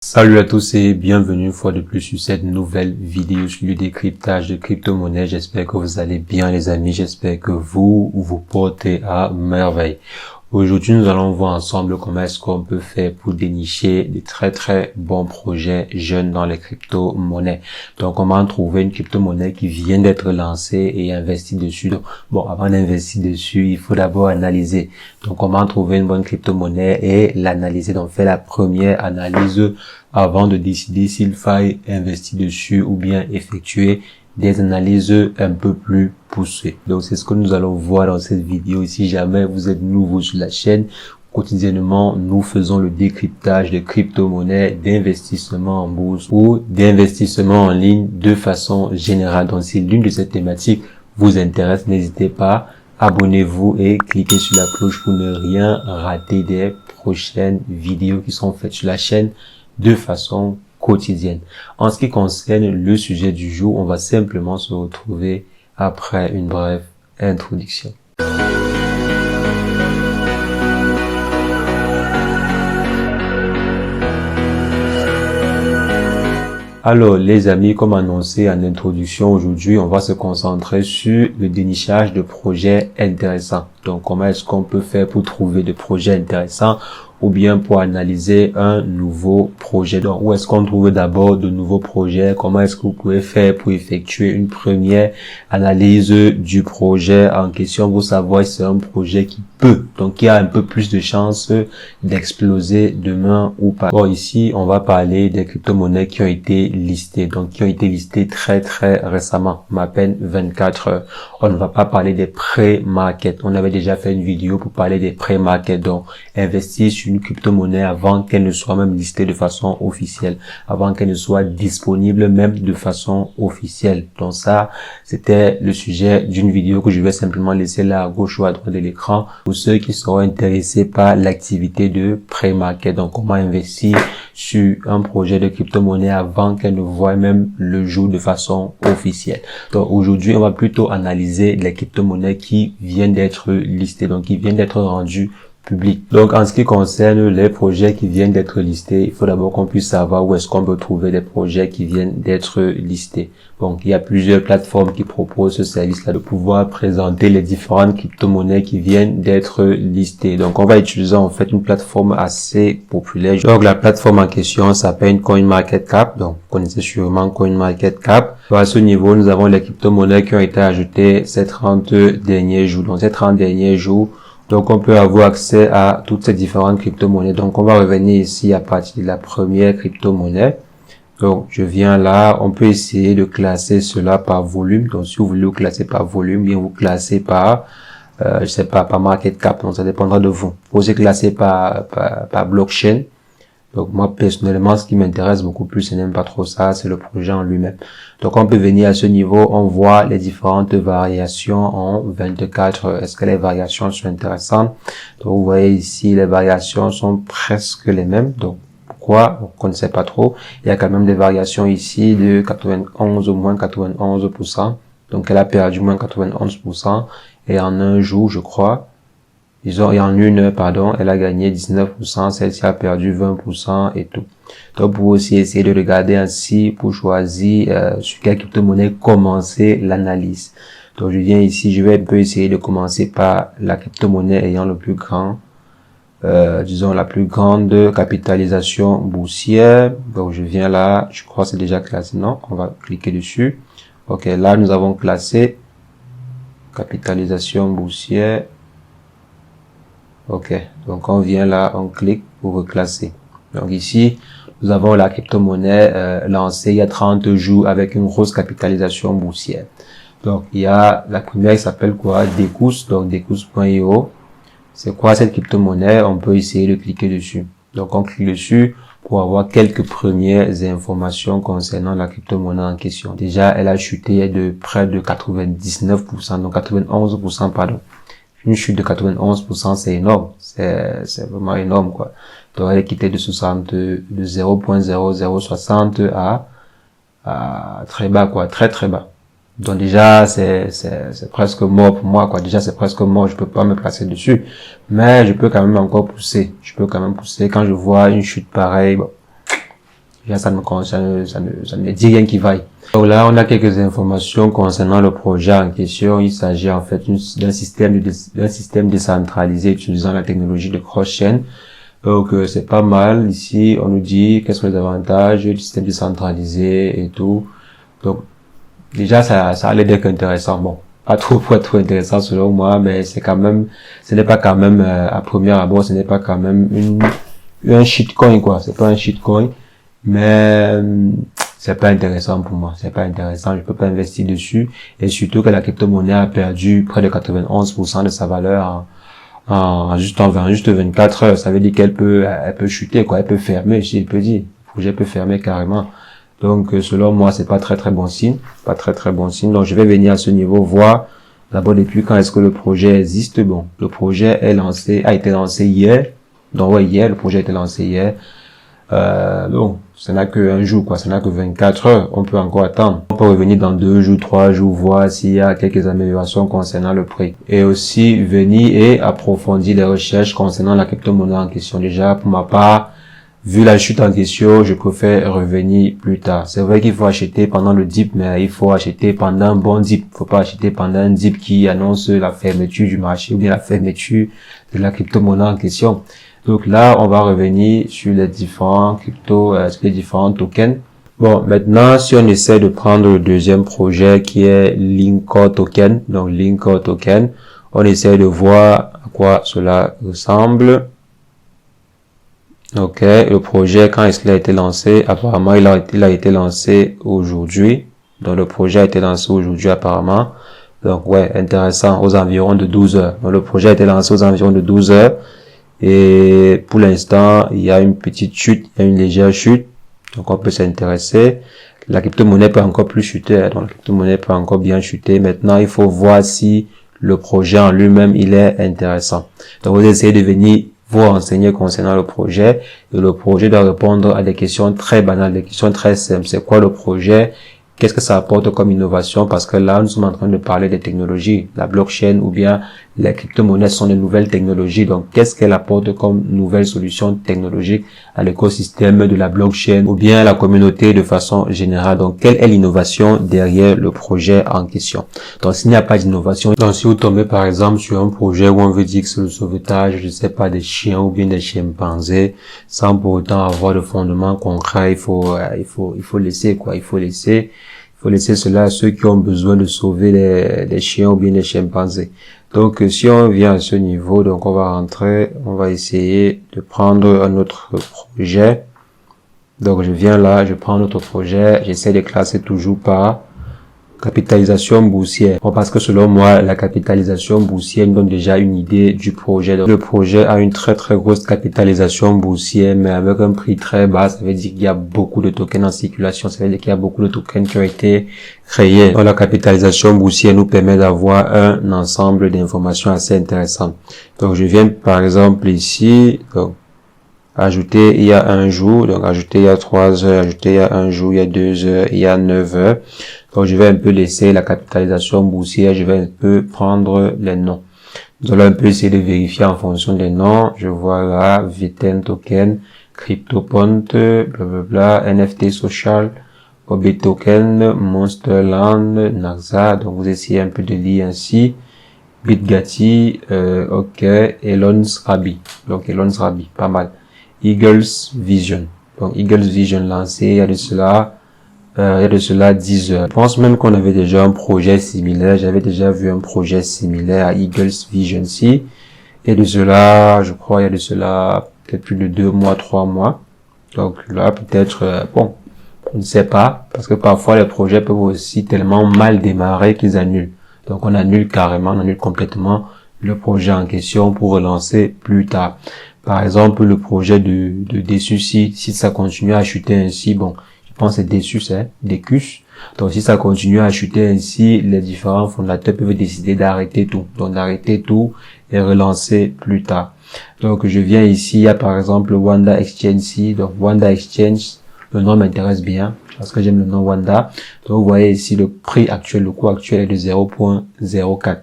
Salut à tous et bienvenue une fois de plus sur cette nouvelle vidéo sur le décryptage de crypto-monnaies. J'espère que vous allez bien les amis, j'espère que vous portez à merveille. Aujourd'hui, nous allons voir ensemble comment est-ce qu'on peut faire pour dénicher des très bons projets jeunes dans les crypto-monnaies. Donc, comment trouver une crypto-monnaie qui vient d'être lancée et investir dessus. Donc, bon, avant d'investir dessus, il faut d'abord analyser. Donc, comment trouver une bonne crypto-monnaie et l'analyser. Donc, faire la première analyse avant de décider s'il faille investir dessus ou bien effectuer des analyses un peu plus poussées. Donc c'est ce que nous allons voir dans cette vidéo. Si jamais vous êtes nouveau sur la chaîne, quotidiennement nous faisons le décryptage de crypto-monnaies, d'investissement en bourse ou d'investissement en ligne de façon générale. Donc si l'une de ces thématiques vous intéresse, n'hésitez pas, abonnez-vous et cliquez sur la cloche pour ne rien rater des prochaines vidéos qui sont faites sur la chaîne de façon quotidienne. En ce qui concerne le sujet du jour, on va simplement se retrouver après une brève introduction. Alors les amis, comme annoncé en introduction, aujourd'hui on va se concentrer sur le dénichage de projets intéressants. Donc comment est-ce qu'on peut faire pour trouver des projets intéressants ou bien pour analyser un nouveau projet. Donc où est-ce qu'on trouve d'abord de nouveaux projets, comment est-ce que vous pouvez faire pour effectuer une première analyse du projet en question pour savoir si c'est un projet qui a un peu plus de chances d'exploser demain ou pas. Bon, ici on va parler des crypto-monnaies qui ont été listées, donc qui ont été listées très récemment, à peine 24 heures. On ne va pas parler des pré-market. On avait déjà fait une vidéo pour parler des pré-market, donc investir sur une crypto-monnaie avant qu'elle ne soit même listée de façon officielle, avant qu'elle ne soit disponible même de façon officielle. Donc ça, c'était le sujet d'une vidéo que je vais simplement laisser là à gauche ou à droite de l'écran pour ceux qui seront intéressés par l'activité de pré-market. Donc comment investir sur un projet de crypto-monnaie avant qu'elle ne voie même le jour de façon officielle. Donc aujourd'hui, on va plutôt analyser les crypto-monnaies qui viennent d'être listées, donc qui viennent d'être rendues public. Donc en ce qui concerne les projets qui viennent d'être listés, il faut d'abord qu'on puisse savoir où est-ce qu'on peut trouver des projets qui viennent d'être listés. Donc il y a plusieurs plateformes qui proposent ce service-là de pouvoir présenter les différentes crypto-monnaies qui viennent d'être listées. Donc on va utiliser en fait une plateforme assez populaire. Donc la plateforme en question s'appelle CoinMarketCap. Donc vous connaissez sûrement CoinMarketCap. À ce niveau, nous avons les crypto-monnaies qui ont été ajoutées ces 30 derniers jours. Donc ces 30 derniers jours, donc, on peut avoir accès à toutes ces différentes crypto-monnaies. Donc, on va revenir ici à partir de la première crypto-monnaie. Donc, je viens là. On peut essayer de classer cela par volume. Donc, si vous voulez vous classer par volume, bien vous classez par, je sais pas, par market cap. Donc, ça dépendra de vous. Vous pouvez classer par blockchain. Donc moi personnellement, ce qui m'intéresse beaucoup plus, ce n'est même pas trop ça, c'est le projet en lui-même. Donc on peut venir à ce niveau, on voit les différentes variations en 24 heures. Est-ce que les variations sont intéressantes? Donc vous voyez ici, les variations sont presque les mêmes. Donc pourquoi? On ne sait pas trop. Il y a quand même des variations ici de 91 au moins 91%. Donc elle a perdu moins 91%. Et en un jour, je crois, et en une heure, pardon, elle a gagné 19%, celle-ci a perdu 20% et tout. Donc, pour aussi essayer de regarder ainsi, pour choisir sur quelle crypto-monnaie commencer l'analyse. Donc, je viens ici, je vais un peu essayer de commencer par la crypto-monnaie ayant le plus grand, disons la plus grande capitalisation boursière. Donc, je viens là, je crois que c'est déjà classé, non? On va cliquer dessus. Ok, là, nous avons classé capitalisation boursière. Ok, donc on vient là, on clique pour reclasser. Donc ici, nous avons la crypto-monnaie lancée il y a 30 jours avec une grosse capitalisation boursière. Donc il y a la première qui s'appelle quoi? Decus, donc Decus.io. C'est quoi cette crypto-monnaie? On peut essayer de cliquer dessus. Donc on clique dessus pour avoir quelques premières informations concernant la crypto-monnaie en question. Déjà, elle a chuté de près de 99%, donc 91%, pardon. Une chute de 91%, c'est énorme. C'est vraiment énorme, quoi. Donc, elle est quittée de 0.0060 à très bas, quoi. Très bas. Donc, déjà, c'est presque mort pour moi, quoi. Déjà, c'est presque mort. Je peux pas me placer dessus. Mais je peux quand même encore pousser. Je peux quand même pousser. Quand je vois une chute pareille, bon, Déjà, ça ne dit rien qui vaille. Donc là, on a quelques informations concernant le projet en question. Il s'agit en fait d'un système décentralisé utilisant la technologie de cross-chain. Donc c'est pas mal. Ici, on nous dit quels sont les avantages du système décentralisé et tout. Donc déjà, ça a l'air d'être intéressant. Bon, pas trop intéressant selon moi, mais c'est quand même, ce n'est pas quand même à premier abord, ce n'est pas quand même un shitcoin quoi. C'est pas un shitcoin, mais c'est pas intéressant pour moi. C'est pas intéressant. Je peux pas investir dessus, et surtout que la crypto-monnaie a perdu près de 91% de sa valeur en juste 24 heures. Ça veut dire elle peut chuter quoi. Elle peut fermer, si je peux dire. Le projet peut fermer carrément. Donc, selon moi, c'est pas très bon signe. Pas très bon signe. Donc, je vais venir à ce niveau voir d'abord depuis quand est-ce que le projet existe. Bon, le projet a été lancé hier. Donc, ouais, hier, le projet a été lancé hier. Donc, ça n'a que un jour, quoi. Ça n'a que 24 heures. On peut encore attendre. On peut revenir dans 2 jours, 3 jours, voir s'il y a quelques améliorations concernant le prix. Et aussi, venir et approfondir les recherches concernant la crypto-monnaie en question. Déjà, pour ma part, vu la chute en question, je préfère revenir plus tard. C'est vrai qu'il faut acheter pendant le dip, mais il faut acheter pendant un bon dip. Il faut pas acheter pendant un dip qui annonce la fermeture du marché ou bien la fermeture de la crypto-monnaie en question. Donc là, on va revenir sur les différents sur les différents tokens. Bon, maintenant, si on essaie de prendre le deuxième projet qui est Linkcore Token, donc Linkcore Token, on essaie de voir à quoi cela ressemble. Ok, le projet, quand est-ce qu'il a été lancé? Apparemment, il a été lancé aujourd'hui. Donc, le projet a été lancé aujourd'hui, apparemment. Donc, ouais, intéressant, aux environs de 12 heures. Donc, le projet a été lancé aux environs de 12 heures. Et pour l'instant, il y a une petite chute, il y a une légère chute. Donc, on peut s'intéresser. La crypto-monnaie peut encore plus chuter. Donc, la crypto-monnaie peut encore bien chuter. Maintenant, il faut voir si le projet en lui-même, il est intéressant. Donc, vous essayez de venir vous renseigner concernant le projet. Et le projet doit répondre à des questions très banales, des questions très simples. C'est quoi le projet? Qu'est-ce que ça apporte comme innovation? Parce que là, nous sommes en train de parler des technologies. La blockchain ou bien les crypto-monnaies sont des nouvelles technologies. Donc, qu'est-ce qu'elle apporte comme nouvelle solution technologique à l'écosystème de la blockchain ou bien à la communauté de façon générale? Donc, quelle est l'innovation derrière le projet en question? Donc, s'il n'y a pas d'innovation, donc si vous tombez par exemple sur un projet où on veut dire que c'est le sauvetage, je sais pas, des chiens ou bien des chimpanzés, sans pour autant avoir de fondement concret, il faut laisser quoi. Il faut laisser cela à ceux qui ont besoin de sauver les chiens ou bien les chimpanzés. Donc, si on vient à ce niveau, donc on va rentrer, on va essayer de prendre un autre projet. Donc, je viens là, je prends notre projet, j'essaie de classer toujours par capitalisation boursière. Bon, parce que selon moi, la capitalisation boursière nous donne déjà une idée du projet. Donc, le projet a une très grosse capitalisation boursière, mais avec un prix très bas. Ça veut dire qu'il y a beaucoup de tokens en circulation. Ça veut dire qu'il y a beaucoup de tokens qui ont été créés. Donc, la capitalisation boursière nous permet d'avoir un ensemble d'informations assez intéressantes. Donc, je viens par exemple ici, donc ajouter il y a un jour, donc ajouter il y a 3 heures, ajouter il y a un jour, il y a 2 heures, il y a 9 heures. Donc, je vais un peu laisser la capitalisation boursière, je vais un peu prendre les noms. Nous allons un peu essayer de vérifier en fonction des noms. Je vois là, VTN Token, CryptoPont, blablabla, NFT Social, OB Token, Monsterland, Naxa. Donc, vous essayez un peu de lire ainsi. BitGatti, ok, Elon's Rabbi. Donc, Elon's Rabbi, pas mal. Eagles Vision. Donc, Eagles Vision lancé, il y a de cela 10 heures. Je pense même qu'on avait déjà un projet similaire. J'avais déjà vu un projet similaire à Eagles Vision ici. Et de cela, je crois, il y a de cela peut-être plus de 2 mois, 3 mois. Donc là, peut-être, bon, on ne sait pas. Parce que parfois, les projets peuvent aussi tellement mal démarrer qu'ils annulent. Donc on annule carrément, on annule complètement le projet en question pour relancer plus tard. Par exemple, le projet de Dessus, si ça continue à chuter ainsi, bon, je pense que c'est Dessus, c'est Decus. Donc, si ça continue à chuter ainsi, les différents fondateurs peuvent décider d'arrêter tout. Donc, d'arrêter tout et relancer plus tard. Donc, je viens ici, il y a par exemple Wanda Exchange ici. Donc, Wanda Exchange, le nom m'intéresse bien parce que j'aime le nom Wanda. Donc, vous voyez ici le prix actuel, le coût actuel est de 0.04.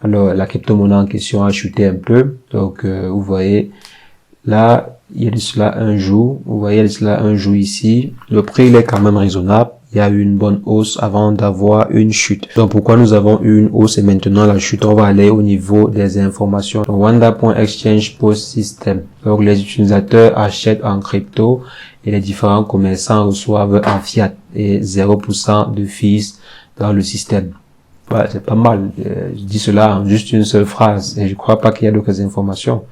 Alors, la crypto-monnaie en question a chuté un peu. Donc, vous voyez, Là, il y a de cela un jour. Vous voyez, il y a de cela un jour ici. Le prix, il est quand même raisonnable. Il y a eu une bonne hausse avant d'avoir une chute. Donc, pourquoi nous avons eu une hausse et maintenant la chute? On va aller au niveau des informations. Donc, Wanda.exchange post system. Donc, les utilisateurs achètent en crypto et les différents commerçants reçoivent en fiat et 0% de fees dans le système. Voilà, c'est pas mal. Je dis cela en juste une seule phrase et je crois pas qu'il y a d'autres informations.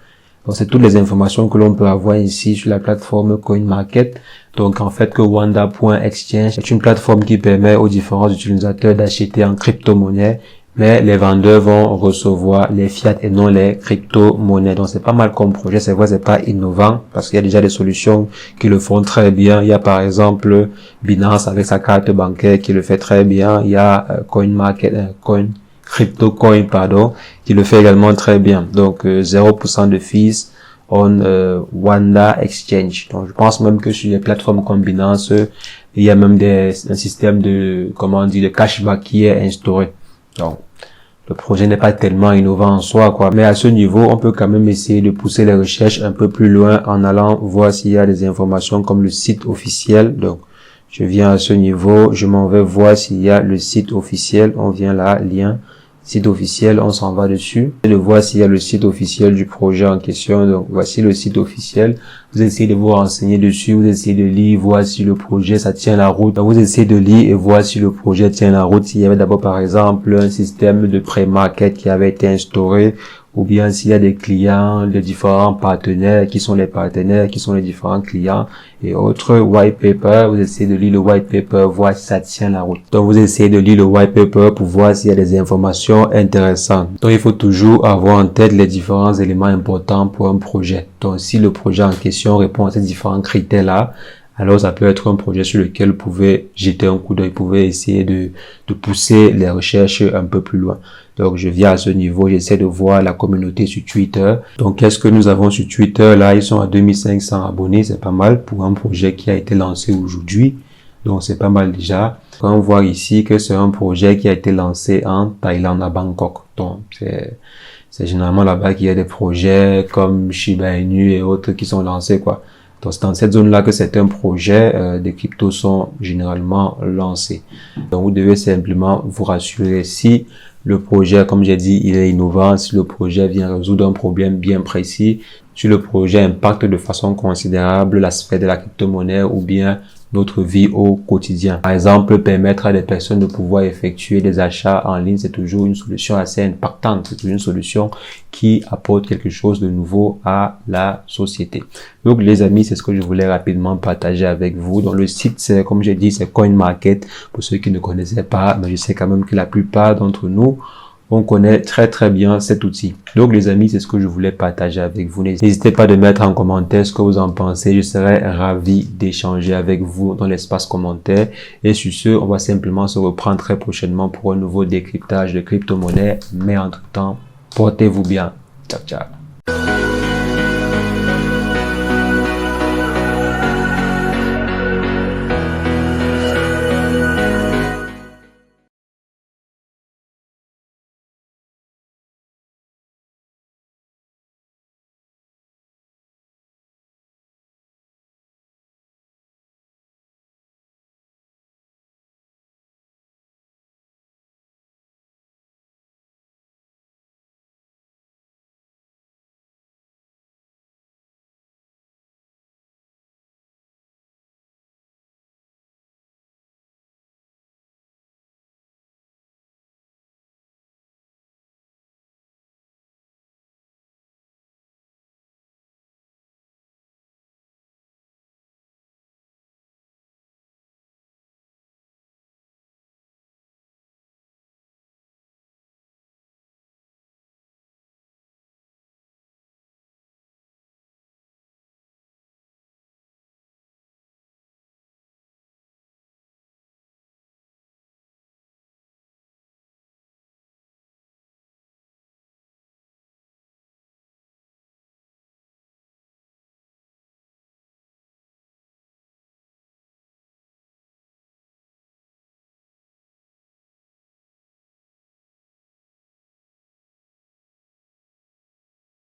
Donc, c'est toutes les informations que l'on peut avoir ici sur la plateforme CoinMarket. Donc, en fait, que Wanda.exchange est une plateforme qui permet aux différents utilisateurs d'acheter en crypto-monnaie, mais les vendeurs vont recevoir les fiat et non les crypto-monnaies. Donc, c'est pas mal comme projet. C'est vrai, c'est pas innovant parce qu'il y a déjà des solutions qui le font très bien. Il y a, par exemple, Binance avec sa carte bancaire qui le fait très bien. Il y a CryptoCoin, qui le fait également très bien. Donc, 0% de fees on Wanda Exchange. Donc, je pense même que sur les plateformes comme Binance, il y a même un système de, de cashback qui est instauré. Donc, le projet n'est pas tellement innovant en soi, quoi. Mais à ce niveau, on peut quand même essayer de pousser les recherches un peu plus loin en allant voir s'il y a des informations comme le site officiel. Donc, je viens à ce niveau, je m'en vais voir s'il y a le site officiel. On vient là, lien, site officiel, on s'en va dessus. Et de voir s'il y a le site officiel du projet en question. Donc, voici le site officiel. Vous essayez de vous renseigner dessus, vous essayez de lire, voir si le projet, ça tient la route. Donc, vous essayez de lire et voir si le projet tient la route. S'il y avait d'abord, par exemple, un système de pré-market qui avait été instauré, ou bien s'il y a des clients, des différents partenaires, qui sont les partenaires, qui sont les différents clients et autres white paper. Vous essayez de lire le white paper, voir si ça tient la route. Donc, vous essayez de lire le white paper pour voir s'il y a des informations intéressantes. Donc, il faut toujours avoir en tête les différents éléments importants pour un projet. Donc, si le projet en question répond à ces différents critères-là, alors ça peut être un projet sur lequel vous pouvez jeter un coup d'œil, vous pouvez essayer de pousser les recherches un peu plus loin. Donc, je viens à ce niveau, j'essaie de voir la communauté sur Twitter. Donc, qu'est-ce que nous avons sur Twitter? Là, ils sont à 2500 abonnés, c'est pas mal pour un projet qui a été lancé aujourd'hui. Donc, c'est pas mal déjà. On voit ici que c'est un projet qui a été lancé en Thaïlande, à Bangkok. Donc, c'est généralement là-bas qu'il y a des projets comme Shiba Inu et autres qui sont lancés, quoi. Donc, c'est dans cette zone-là que certains projets de crypto sont généralement lancés. Donc, vous devez simplement vous rassurer si le projet, comme j'ai dit, il est innovant, si le projet vient résoudre un problème bien précis, si le projet impacte de façon considérable la sphère de la crypto-monnaie ou bien notre vie au quotidien. Par exemple, permettre à des personnes de pouvoir effectuer des achats en ligne, c'est toujours une solution assez impactante. C'est toujours une solution qui apporte quelque chose de nouveau à la société. Donc, les amis, c'est ce que je voulais rapidement partager avec vous. Donc, le site, c'est, comme j'ai dit, c'est CoinMarket. Pour ceux qui ne connaissaient pas, mais je sais quand même que la plupart d'entre nous, on connaît très très bien cet outil. Donc les amis, c'est ce que je voulais partager avec vous. N'hésitez pas de mettre en commentaire ce que vous en pensez. Je serais ravi d'échanger avec vous dans l'espace commentaire. Et sur ce, on va simplement se reprendre très prochainement pour un nouveau décryptage de crypto-monnaie. Mais entre-temps, portez-vous bien. Ciao, ciao.